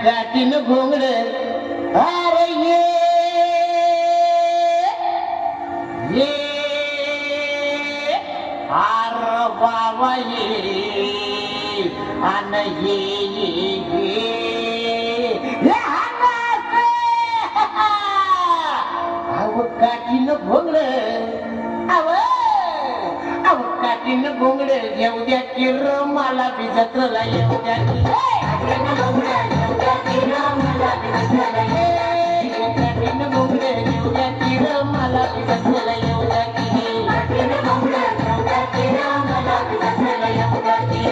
काटीन घोंगड अरे ये आर बाबा ये आन ये अव काटीन घोंगड अव काटीन घोंगड येऊ द्या की र मला बी जत्रला येऊ द्या की काटीन घोंगड येऊ द्या की र मला बी जत्रला काटीन घोंगड येऊ द्या की र मला बी जत्रला येऊ द्या की काटीन घोंगड येऊ द्या की र मला बी जत्रला येऊ द्या की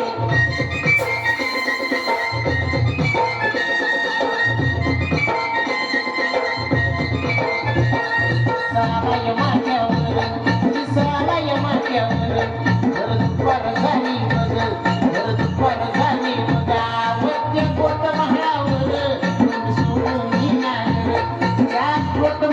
सालाय माथ्यावर घर दुपार झाली मग घर दुपार झाली मग आवडते गोट महावर सोडून घेणार त्या गोट